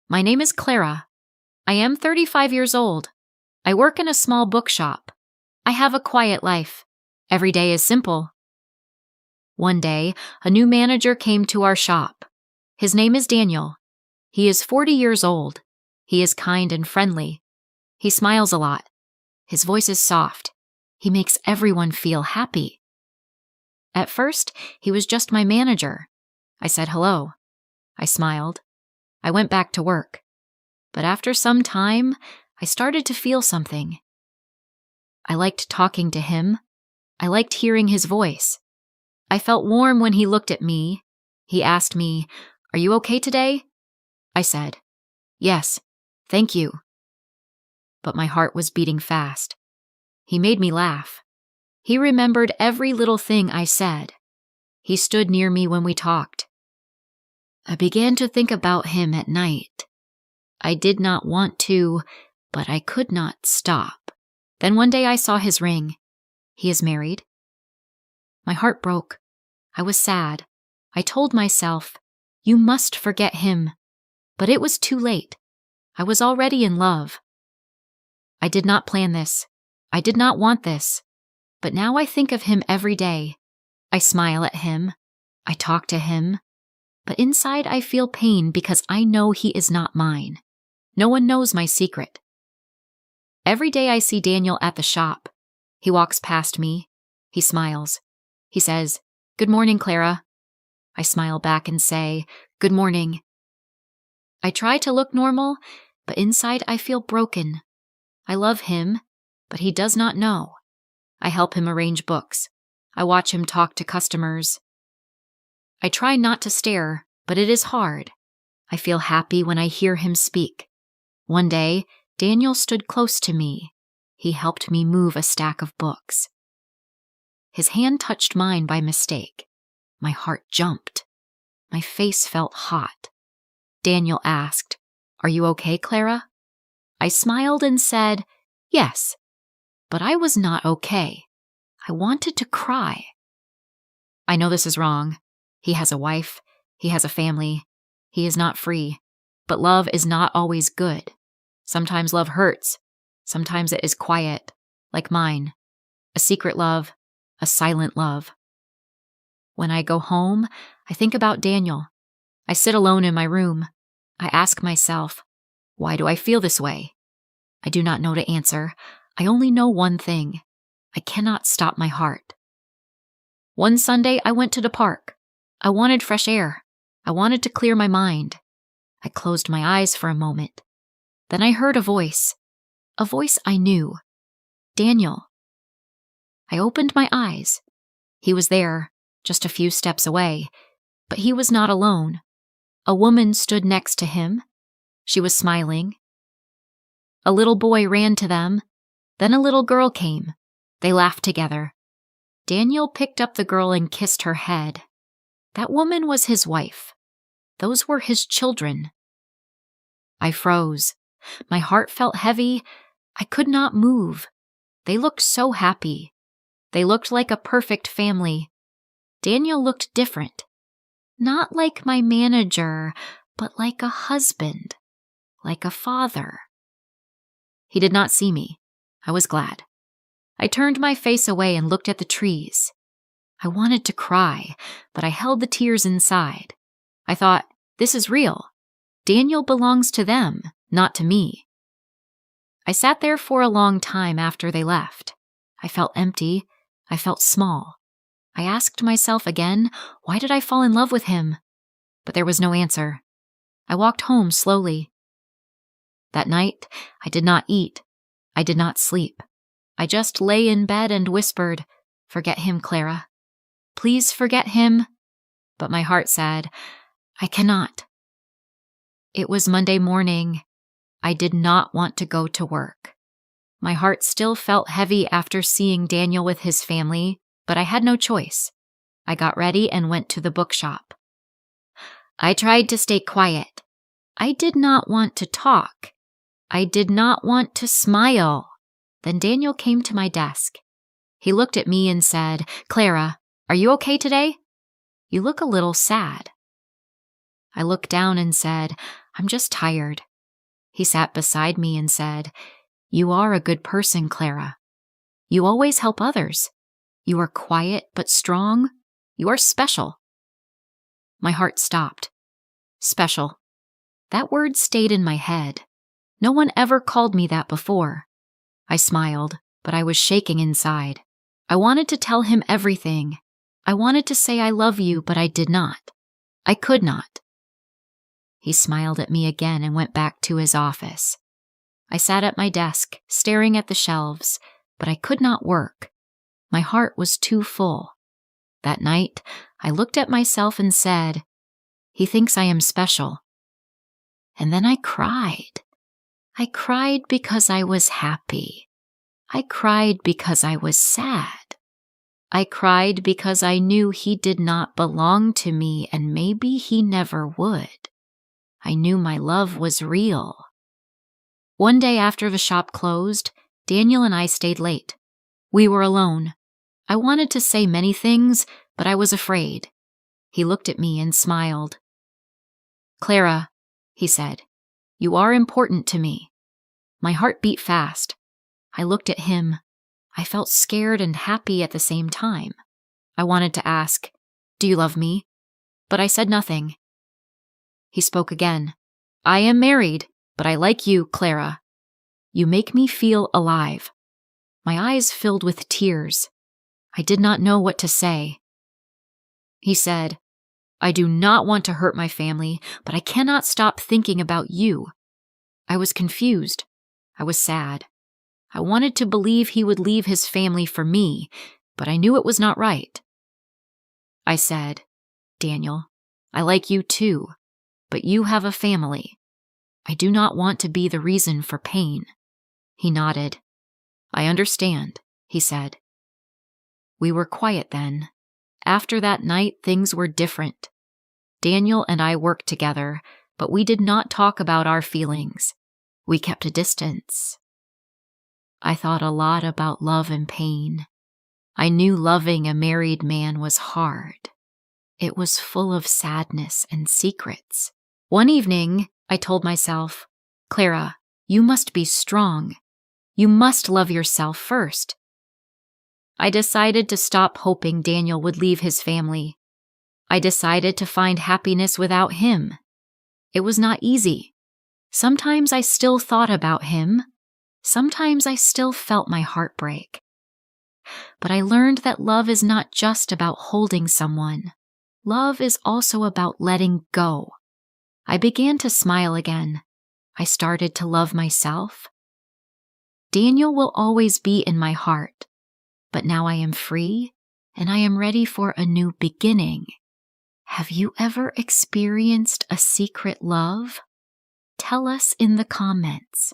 My name is Clara. I am 35 years old. I work in a small bookshop. I have a quiet life. Every day is simple. One day, a new manager came to our shop. His name is Daniel. He is 40 years old. He is kind and friendly. He smiles a lot. His voice is soft. He makes everyone feel happy. At first, he was just my manager. I said hello. I smiled. I went back to work. But after some time, I started to feel something. I liked talking to him. I liked hearing his voice. I felt warm when he looked at me. He asked me, "Are you okay today?" I said, "Yes, thank you." But my heart was beating fast. He made me laugh. He remembered every little thing I said. He stood near me when we talked. I began to think about him at night. I did not want to, but I could not stop. Then one day I saw his ring. He is married. My heart broke. I was sad. I told myself, "You must forget him." But it was too late. I was already in love. I did not plan this. I did not want this. But now I think of him every day. I smile at him. I talk to him. But inside I feel pain because I know he is not mine. No one knows my secret. Every day I see Daniel at the shop. He walks past me. He smiles. He says, "Good morning, Clara." I smile back and say, "Good morning." I try to look normal, but inside I feel broken. I love him, but he does not know. I help him arrange books. I watch him talk to customers. I try not to stare, but it is hard. I feel happy when I hear him speak. One day, Daniel stood close to me. He helped me move a stack of books. His hand touched mine by mistake. My heart jumped. My face felt hot. Daniel asked, "Are you okay, Clara?" I smiled and said, "Yes." But I was not okay. I wanted to cry. I know this is wrong. He has a wife. He has a family. He is not free. But love is not always good. Sometimes love hurts. Sometimes it is quiet, like mine. A secret love, a silent love. When I go home, I think about Daniel. I sit alone in my room. I ask myself, why do I feel this way? I do not know to answer. I only know one thing. I cannot stop my heart. One Sunday, I went to the park. I wanted fresh air. I wanted to clear my mind. I closed my eyes for a moment. Then I heard a voice I knew. Daniel. I opened my eyes. He was there, just a few steps away, but he was not alone. A woman stood next to him. She was smiling. A little boy ran to them. Then a little girl came. They laughed together. Daniel picked up the girl and kissed her head. That woman was his wife. Those were his children. I froze. My heart felt heavy. I could not move. They looked so happy. They looked like a perfect family. Daniel looked different. Not like my manager, but like a husband, like a father. He did not see me. I was glad. I turned my face away and looked at the trees. I wanted to cry, but I held the tears inside. I thought, this is real. Daniel belongs to them, not to me. I sat there for a long time after they left. I felt empty. I felt small. I asked myself again, why did I fall in love with him? But there was no answer. I walked home slowly. That night, I did not eat. I did not sleep. I just lay in bed and whispered, "Forget him, Clara. Please forget him." But my heart said, "I cannot." It was Monday morning. I did not want to go to work. My heart still felt heavy after seeing Daniel with his family, but I had no choice. I got ready and went to the bookshop. I tried to stay quiet. I did not want to talk. I did not want to smile. Then Daniel came to my desk. He looked at me and said, "Clara, are you okay today? You look a little sad." I looked down and said, I'm just tired. He sat beside me and said, "You are a good person, Clara. You always help others. You are quiet but strong. You are special." My heart stopped. Special. That word stayed in my head. No one ever called me that before. I smiled, but I was shaking inside. I wanted to tell him everything. I wanted to say I love you, but I did not. I could not. He smiled at me again and went back to his office. I sat at my desk, staring at the shelves, but I could not work. My heart was too full. That night, I looked at myself and said, "He thinks I am special." And then I cried. I cried because I was happy. I cried because I was sad. I cried because I knew he did not belong to me and maybe he never would. I knew my love was real. One day after the shop closed, Daniel and I stayed late. We were alone. I wanted to say many things, but I was afraid. He looked at me and smiled. "Clara," he said, "you are important to me." My heart beat fast. I looked at him. I felt scared and happy at the same time. I wanted to ask, "Do you love me?" But I said nothing. He spoke again. "I am married, but I like you, Clara. You make me feel alive." My eyes filled with tears. I did not know what to say. He said, "I do not want to hurt my family, but I cannot stop thinking about you." I was confused. I was sad. I wanted to believe he would leave his family for me, but I knew it was not right. I said, "Daniel, I like you too, but you have a family. I do not want to be the reason for pain." He nodded. "I understand," he said. We were quiet then. After that night, things were different. Daniel and I worked together, but we did not talk about our feelings. We kept a distance. I thought a lot about love and pain. I knew loving a married man was hard. It was full of sadness and secrets. One evening, I told myself, "Clara, you must be strong. You must love yourself first." I decided to stop hoping Daniel would leave his family. I decided to find happiness without him. It was not easy. Sometimes I still thought about him. Sometimes I still felt my heart break. But I learned that love is not just about holding someone. Love is also about letting go. I began to smile again. I started to love myself. Daniel will always be in my heart, but now I am free and I am ready for a new beginning. Have you ever experienced a secret love? Tell us in the comments.